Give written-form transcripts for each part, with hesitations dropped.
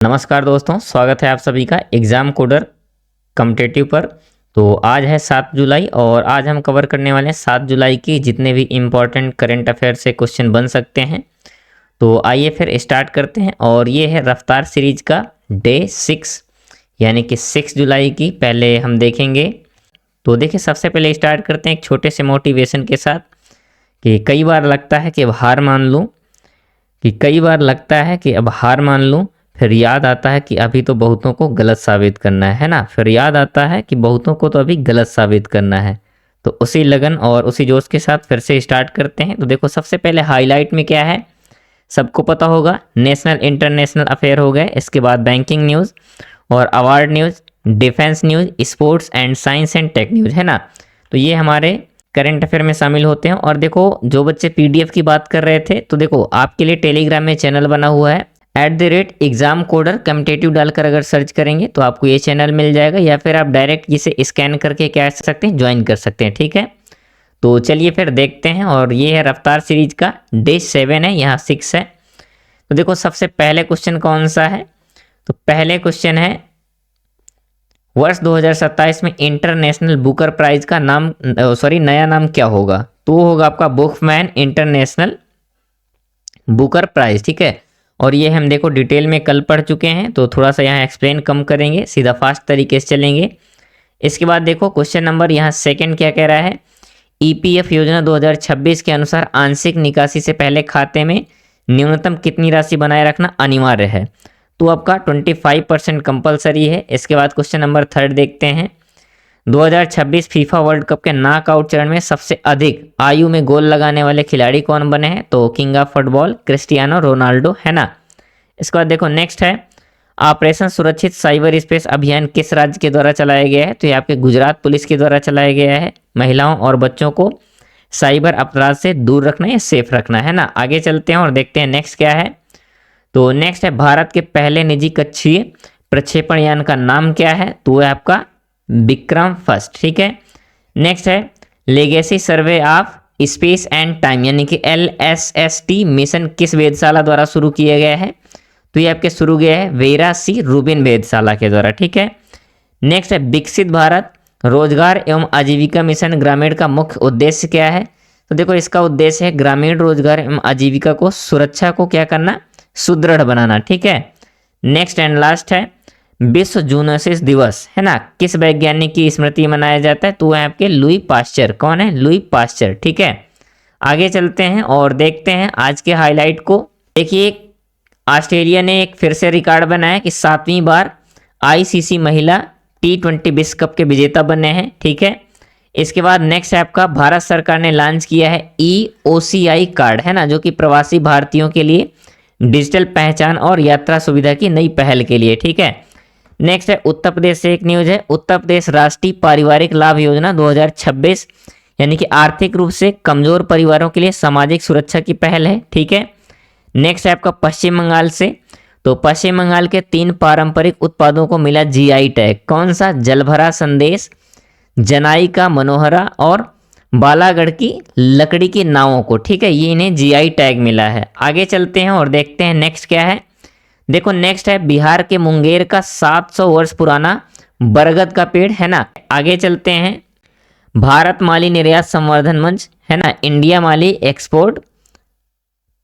नमस्कार दोस्तों, स्वागत है आप सभी का एग्ज़ाम कोडर कॉम्पिटिटिव पर। तो आज है 7 जुलाई और आज हम कवर करने वाले हैं 7 जुलाई की जितने भी इम्पोर्टेंट करंट अफेयर से क्वेश्चन बन सकते हैं। तो आइए फिर स्टार्ट करते हैं। और ये है रफ्तार सीरीज का डे 6 यानी कि 6 जुलाई की पहले हम देखेंगे। तो देखिए, सबसे पहले स्टार्ट करते हैं एक छोटे से मोटिवेशन के साथ कि कई बार लगता है कि अब हार मान लूँ, फिर याद आता है कि अभी तो बहुतों को गलत साबित करना है ना। फिर याद आता है कि बहुतों को तो अभी गलत साबित करना है। तो उसी लगन और उसी जोश के साथ फिर से स्टार्ट करते हैं। तो देखो, सबसे पहले हाईलाइट में क्या है सबको पता होगा, नेशनल इंटरनेशनल अफेयर हो गए। इसके बाद बैंकिंग न्यूज़ और award news, defence news, sports and science and tech news, है ना। तो ये हमारे करंट अफेयर में शामिल होते हैं। और देखो, जो बच्चे पीडीएफ की बात कर रहे थे, तो देखो आपके लिए टेलीग्राम में चैनल बना हुआ है @एग्जाम कोडर कॉम्पिटिटिव डालकर अगर सर्च करेंगे तो आपको ये चैनल मिल जाएगा, या फिर आप डायरेक्ट इसे स्कैन करके क्या कर सकते हैं, ज्वाइन कर सकते हैं। ठीक है, तो चलिए फिर देखते हैं। और ये है रफ्तार सीरीज का डे 7 है, यहाँ 6 है। तो देखो, सबसे पहले क्वेश्चन कौन सा है, तो पहले क्वेश्चन है वर्ष 2027 में इंटरनेशनल बुकर प्राइज का नाम नया नाम क्या होगा। तो होगा आपका बुकमैन इंटरनेशनल बुकर प्राइज। ठीक है, और ये हम देखो डिटेल में कल पढ़ चुके हैं, तो थोड़ा सा यहाँ एक्सप्लेन कम करेंगे, सीधा फास्ट तरीके से चलेंगे। इसके बाद देखो क्वेश्चन नंबर यहाँ सेकंड क्या कह रहा है, ईपीएफ योजना 2026 के अनुसार आंशिक निकासी से पहले खाते में न्यूनतम कितनी राशि बनाए रखना अनिवार्य है। तो आपका 25% कंपलसरी है। इसके बाद क्वेश्चन नंबर थर्ड देखते हैं, 2026 फीफा वर्ल्ड कप के नॉकआउट चरण में सबसे अधिक आयु में गोल लगाने वाले खिलाड़ी कौन बने हैं। तो king of football Cristiano Ronaldo, है ना। इसके बाद देखो नेक्स्ट है, ऑपरेशन सुरक्षित साइबर स्पेस अभियान किस राज्य के द्वारा चलाया गया है। तो ये आपके गुजरात पुलिस के द्वारा चलाया गया है। महिलाओं और बच्चों को साइबर अपराध से दूर रखना या सेफ रखना, है ना। आगे चलते हैं और देखते हैं नेक्स्ट क्या है। तो नेक्स्ट है, भारत के पहले निजी कक्षीय प्रक्षेपण यान का नाम क्या है। तो है आपका विक्रम फर्स्ट। ठीक है, नेक्स्ट है, legacy survey of space and time यानी कि LSST मिशन किस वेधशाला द्वारा शुरू किया गया है। तो ये आपके शुरू गया है वेरा सी रूबिन वेधशाला के द्वारा। ठीक है, नेक्स्ट है, विकसित भारत रोजगार एवं आजीविका मिशन ग्रामीण का मुख्य उद्देश्य क्या है। तो देखो, इसका उद्देश्य है ग्रामीण रोजगार एवं आजीविका को सुरक्षा को क्या करना, सुदृढ़ बनाना। ठीक है, नेक्स्ट एंड लास्ट है, विश्व जूनोसिस दिवस, है ना, किस वैज्ञानिक की स्मृति मनाया जाता है। तो है आपके लुई पास्चर। कौन है, लुई पास्चर। ठीक है, आगे चलते हैं और देखते हैं आज के हाईलाइट को। देखिए, ऑस्ट्रेलिया ने एक फिर से रिकॉर्ड बनाया कि 7वीं बार ICC महिला T20 विश्व कप के विजेता बने हैं। ठीक है, इसके बाद नेक्स्ट है आपका, भारत सरकार ने लॉन्च किया है EOCI कार्ड, है ना, जो कि प्रवासी भारतीयों के लिए डिजिटल पहचान और यात्रा सुविधा की नई पहल के लिए। ठीक है, नेक्स्ट है, उत्तर प्रदेश से एक न्यूज है, उत्तर प्रदेश राष्ट्रीय पारिवारिक लाभ योजना 2026 यानी कि आर्थिक रूप से कमजोर परिवारों के लिए सामाजिक सुरक्षा की पहल है। ठीक है, नेक्स्ट है आपका पश्चिम बंगाल से, तो पश्चिम बंगाल के 3 पारंपरिक उत्पादों को मिला GI टैग। कौन सा, जलभरा संदेश, जनाई का मनोहरा और बालागढ़ की लकड़ी की नावों को। ठीक है, ये इन्हें GI टैग मिला है। आगे चलते हैं और देखते हैं नेक्स्ट क्या है। देखो, नेक्स्ट है, बिहार के मुंगेर का 700 वर्ष पुराना बरगद का पेड़, है ना। आगे चलते हैं, भारत माली निर्यात संवर्धन मंच, है ना, India Mali export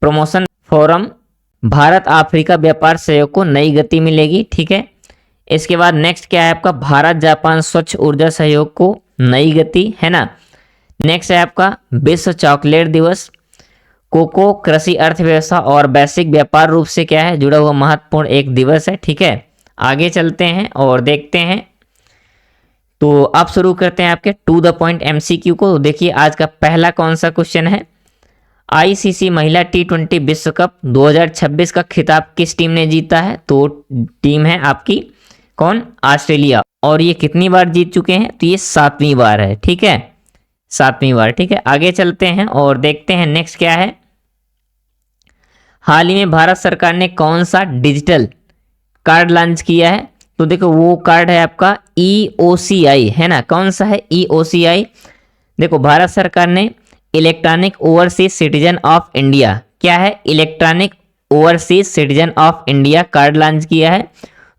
promotion forum, Bharat Africa व्यापार सहयोग को नई गति मिलेगी। ठीक है, इसके बाद नेक्स्ट क्या है आपका, भारत जापान स्वच्छ ऊर्जा सहयोग को नई गति, है ना। नेक्स्ट है आपका विश्व चॉकलेट दिवस, कोको कृषि अर्थव्यवस्था और वैश्विक व्यापार रूप से क्या है, जुड़ा हुआ महत्वपूर्ण एक दिवस है। ठीक है, आगे चलते हैं और देखते हैं। तो अब शुरू करते हैं आपके टू द पॉइंट MCQ को। देखिए, आज का पहला कौन सा क्वेश्चन है, ICC महिला T20 विश्व कप 2026 का खिताब किस टीम ने जीता है। तो टीम है आपकी कौन, ऑस्ट्रेलिया। और ये कितनी बार जीत चुके हैं, तो ये 7वीं बार है। ठीक है, 7वीं बार। ठीक है, आगे चलते हैं और देखते हैं नेक्स्ट क्या है। हाल ही में भारत सरकार ने कौन सा डिजिटल कार्ड लॉन्च किया है। तो देखो, वो कार्ड है आपका EOCI, है ना। कौन सा है, EOCI। देखो, भारत सरकार ने electronic overseas citizen of India, क्या है, electronic overseas citizen of India card launch किया है,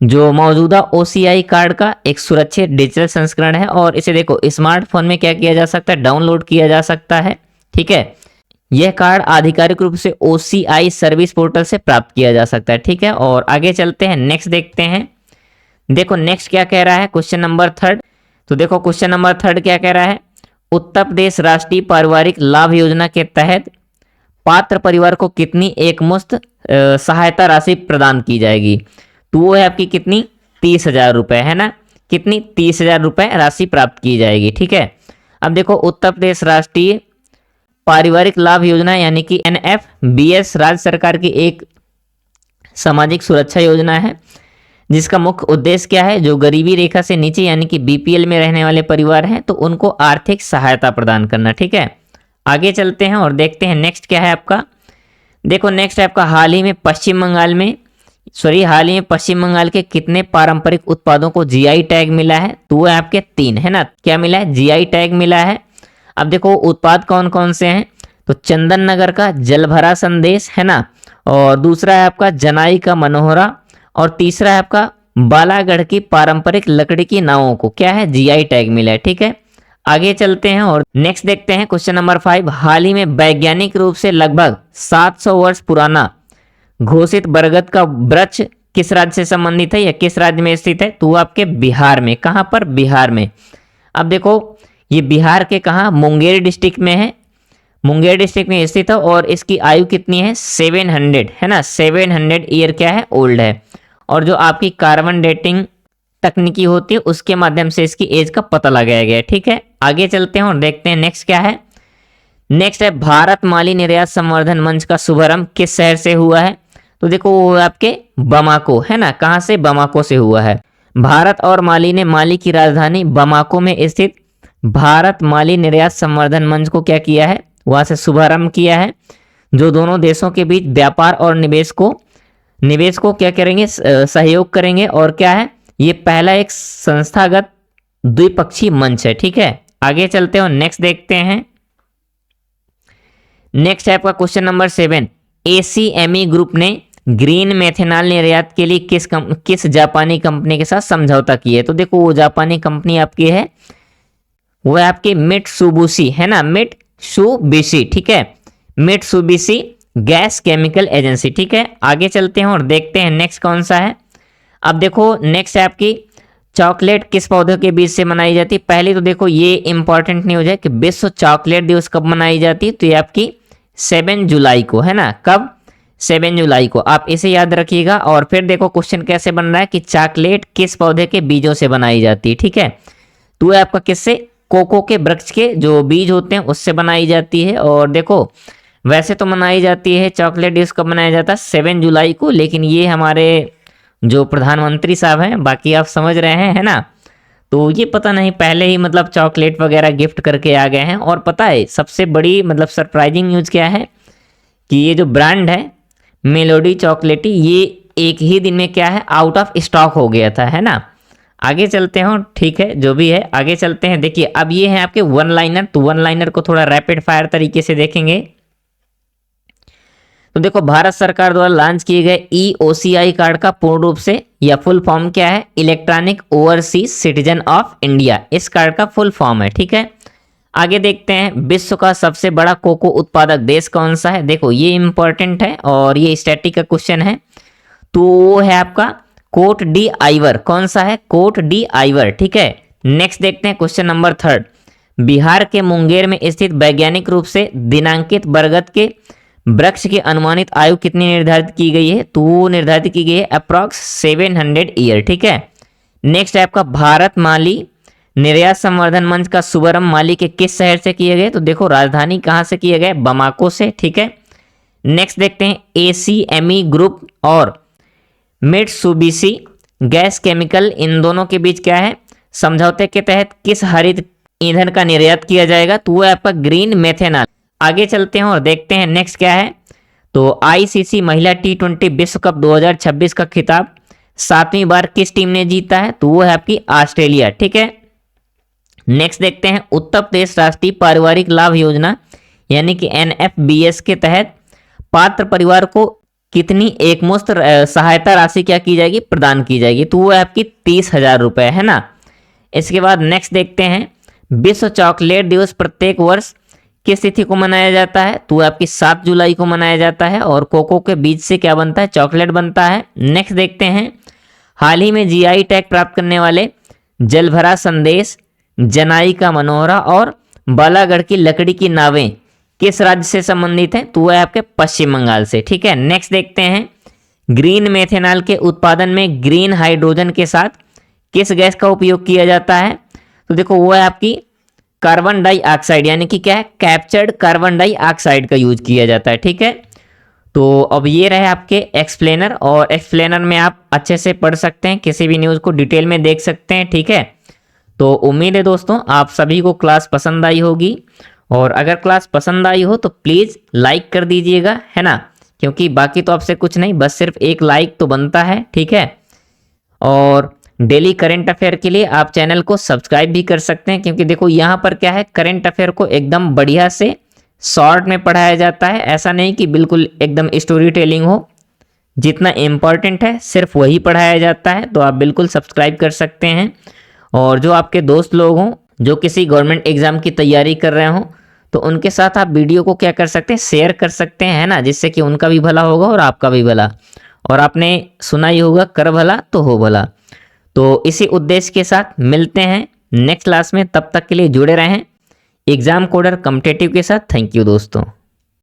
जो मौजूदा OCI कार्ड का एक सुरक्षित डिजिटल संस्करण है और इसे देखो स्मार्टफोन में क्या किया जा सकता है, डाउनलोड किया जा सकता है। ठीक है, यह कार्ड आधिकारिक रूप से OCI सर्विस पोर्टल से प्राप्त किया जा सकता है। ठीक है, और आगे चलते हैं, नेक्स्ट देखते हैं। देखो नेक्स्ट क्या कह रहा है, क्वेश्चन नंबर 3। तो देखो क्वेश्चन नंबर 3 क्या कह रहा है, उत्तर प्रदेश राष्ट्रीय पारिवारिक लाभ योजना के तहत पात्र परिवार को कितनी एकमुश्त सहायता राशि प्रदान की जाएगी। तो वो है आपकी कितनी, 30,000 रुपये, है ना, कितनी, 30,000 रुपये राशि प्राप्त की जाएगी। ठीक है, अब देखो उत्तर प्रदेश राष्ट्रीय पारिवारिक लाभ योजना यानी कि NFBS राज्य सरकार की एक सामाजिक सुरक्षा योजना है, जिसका मुख्य उद्देश्य क्या है, जो गरीबी रेखा से नीचे यानी कि BPL में रहने वाले परिवार हैं तो उनको आर्थिक सहायता प्रदान करना। ठीक है, आगे चलते हैं और देखते हैं नेक्स्ट क्या है आपका। देखो नेक्स्ट है आपका, हाल ही में पश्चिम बंगाल के कितने पारंपरिक उत्पादों को GI टैग मिला है। तो वो है आपके 3, है ना, क्या मिला है, GI टैग मिला है। अब देखो उत्पाद कौन कौन से हैं, तो चंदन नगर का जलभरा संदेश, है ना, और दूसरा है आपका जनाई का मनोहरा, और तीसरा है आपका बालागढ़ की पारंपरिक लकड़ी की नावों को क्या है, GI टैग मिला है। ठीक है, आगे चलते हैं और नेक्स्ट देखते हैं क्वेश्चन नंबर 5। हाल ही में वैज्ञानिक रूप से लगभग 700 वर्ष पुराना घोषित बरगद का वृक्ष किस राज्य से संबंधित है या किस राज्य में स्थित है। तो आपके बिहार में, कहाँ पर, बिहार में। अब देखो ये बिहार के कहाँ, मुंगेर डिस्ट्रिक्ट में है, मुंगेर डिस्ट्रिक्ट में स्थित है और इसकी आयु कितनी है, 700, है ना, 700 ईयर क्या है, ओल्ड है। और जो आपकी कार्बन डेटिंग तकनीकी होती है उसके माध्यम से इसकी एज का पता लगाया गया है। ठीक है, आगे चलते हैं और देखते हैं नेक्स्ट क्या है। नेक्स्ट है भारत माली निर्यात संवर्धन मंच का शुभारंभ किस शहर से हुआ है। तो देखो वो आपके बमाको, है ना, कहाँ से, बमाको से हुआ है। भारत और माली ने माली की राजधानी बमाको में स्थित भारत माली निर्यात संवर्धन मंच को क्या किया है, वहां से शुभारंभ किया है, जो दोनों देशों के बीच व्यापार और निवेश को क्या करेंगे, सहयोग करेंगे। और क्या है, ये पहला एक संस्थागत द्विपक्षीय मंच है। ठीक है, आगे चलते हैं और नेक्स्ट देखते हैं। नेक्स्ट है आपका क्वेश्चन नंबर 7। ACME ग्रुप ने ग्रीन मेथेनॉल निर्यात के लिए किस जापानी कंपनी के साथ समझौता किया है। तो देखो वो जापानी कंपनी आपकी है, वो है आपकी मित्सुबिशी, है ना, मित्सुबिशी। ठीक है, मित्सुबिशी गैस केमिकल एजेंसी। ठीक है, आगे चलते हैं और देखते हैं नेक्स्ट कौन सा है। अब देखो नेक्स्ट है आपकी, चॉकलेट किस पौधे के बीज से बनाई जाती है। पहले तो देखो ये इंपॉर्टेंट न्यूज है कि विश्व चॉकलेट दिवस कब मनाई जाती है। तो ये आपकी 7 जुलाई को, है ना, कब, 7 जुलाई को, आप इसे याद रखिएगा। और फिर देखो क्वेश्चन कैसे बन रहा है कि चॉकलेट किस पौधे के बीजों से बनाई जाती है। ठीक है, तो ये आपका किससे, कोको के वृक्ष के जो बीज होते हैं उससे बनाई जाती है। और देखो वैसे तो मनाई जाती है चॉकलेट दिवस कब मनाया जाता है, 7 जुलाई को, लेकिन ये हमारे जो प्रधानमंत्री साहब हैं, बाकी आप समझ रहे हैं, है ना, तो ये पता नहीं पहले ही मतलब चॉकलेट वगैरह गिफ्ट करके आ गए हैं। और पता है सबसे बड़ी मतलब सरप्राइजिंग न्यूज़ क्या है कि ये जो ब्रांड है मेलोडी चॉकलेटी, ये एक ही दिन में क्या है, आउट ऑफ स्टॉक हो गया था, है ना। आगे चलते हैं, ठीक है, जो भी है आगे चलते हैं। देखिए अब ये है आपके वन लाइनर, तो वन लाइनर को थोड़ा रैपिड फायर तरीके से देखेंगे। तो देखो भारत सरकार द्वारा लॉन्च किए गए EOCI कार्ड का पूर्ण रूप से या फुल फॉर्म क्या है, electronic overseas citizen of India, इस कार्ड का फुल फॉर्म है। ठीक है, आगे देखते हैं, विश्व का सबसे बड़ा कोको उत्पादक देश कौन सा है। देखो ये इंपॉर्टेंट है और ये स्टैटिक का क्वेश्चन है, तो वो है आपका कोट डी आइवर। कौन सा है, कोट डी आइवर। ठीक है, नेक्स्ट देखते हैं क्वेश्चन नंबर 3। बिहार के मुंगेर में स्थित वैज्ञानिक रूप से दिनांकित बरगद के वृक्ष की अनुमानित आयु कितनी निर्धारित की गई है। तो वो निर्धारित की गई है अप्रॉक्स 700 ईयर। ठीक है, नेक्स्ट है आपका भारत माली निर्यात संवर्धन मंच का शुभारंभ माली के किस शहर से किया गया। तो देखो राजधानी कहाँ से किया गया, बमाको से। ठीक है, नेक्स्ट देखते हैं, ACME ग्रुप और मित्सुबिशी गैस केमिकल, इन दोनों के बीच क्या है, समझौते के तहत किस हरित ईंधन का निर्यात किया जाएगा। तो वो है आपका ग्रीन मेथेनॉल। आगे चलते हैं और देखते हैं नेक्स्ट क्या है। तो ICC महिला T20 विश्व कप 2026 का खिताब 7वीं बार किस टीम ने जीता है। तो वो है आपकी ऑस्ट्रेलिया। ठीक है, नेक्स्ट देखते हैं, उत्तर प्रदेश राष्ट्रीय पारिवारिक लाभ योजना यानी कि NFBS के तहत पात्र परिवार को कितनी एकमुश्त सहायता राशि क्या की जाएगी, प्रदान की जाएगी, तो वो है आपकी 30,000 रुपये, है ना। इसके बाद नेक्स्ट देखते हैं, विश्व चॉकलेट दिवस प्रत्येक वर्ष किस तिथि को मनाया जाता है, तो आपकी 7 जुलाई को मनाया जाता है। और कोको के बीज से क्या बनता है, चॉकलेट बनता है। नेक्स्ट देखते हैं, हाल ही में जीआई टैग प्राप्त करने वाले जलभरा संदेश, जनाई का मनोहरा और बालागढ़ की लकड़ी की नावें किस राज्य से संबंधित हैं, तो वह है आपके पश्चिम बंगाल से। ठीक है, नेक्स्ट देखते हैं, ग्रीन मेथेनॉल के उत्पादन में ग्रीन हाइड्रोजन के साथ किस गैस का उपयोग किया जाता है, तो देखो वो है आपकी कार्बन डाइऑक्साइड, यानी कि क्या है, कैप्चर्ड कार्बन डाइऑक्साइड का यूज किया जाता है। ठीक है, तो अब ये रहे आपके एक्सप्लेनर, और एक्सप्लेनर में आप अच्छे से पढ़ सकते हैं, किसी भी न्यूज़ को डिटेल में देख सकते हैं। ठीक है, तो उम्मीद है दोस्तों आप सभी को क्लास पसंद आई होगी, और अगर क्लास पसंद आई हो तो प्लीज़ लाइक कर दीजिएगा, है ना, क्योंकि बाकी तो आपसे कुछ नहीं, बस सिर्फ एक लाइक तो बनता है। ठीक है, और डेली करंट अफेयर के लिए आप चैनल को सब्सक्राइब भी कर सकते हैं, क्योंकि देखो यहाँ पर क्या है, करंट अफेयर को एकदम बढ़िया से शॉर्ट में पढ़ाया जाता है। ऐसा नहीं कि बिल्कुल एकदम स्टोरी टेलिंग हो, जितना इम्पॉर्टेंट है सिर्फ वही पढ़ाया जाता है। तो आप बिल्कुल सब्सक्राइब कर सकते हैं, और जो आपके दोस्त लोग हों जो किसी गवर्नमेंट एग्जाम की तैयारी कर रहे हों, तो उनके साथ आप वीडियो को क्या कर सकते हैं, शेयर कर सकते हैं, है ना, जिससे कि उनका भी भला होगा और आपका भी भला। और आपने सुना ही होगा, कर भला तो हो भला। तो इसी उद्देश्य के साथ मिलते हैं नेक्स्ट क्लास में, तब तक के लिए जुड़े रहें एग्जाम कोडर कॉम्पिटिटिव के साथ। थैंक यू दोस्तों।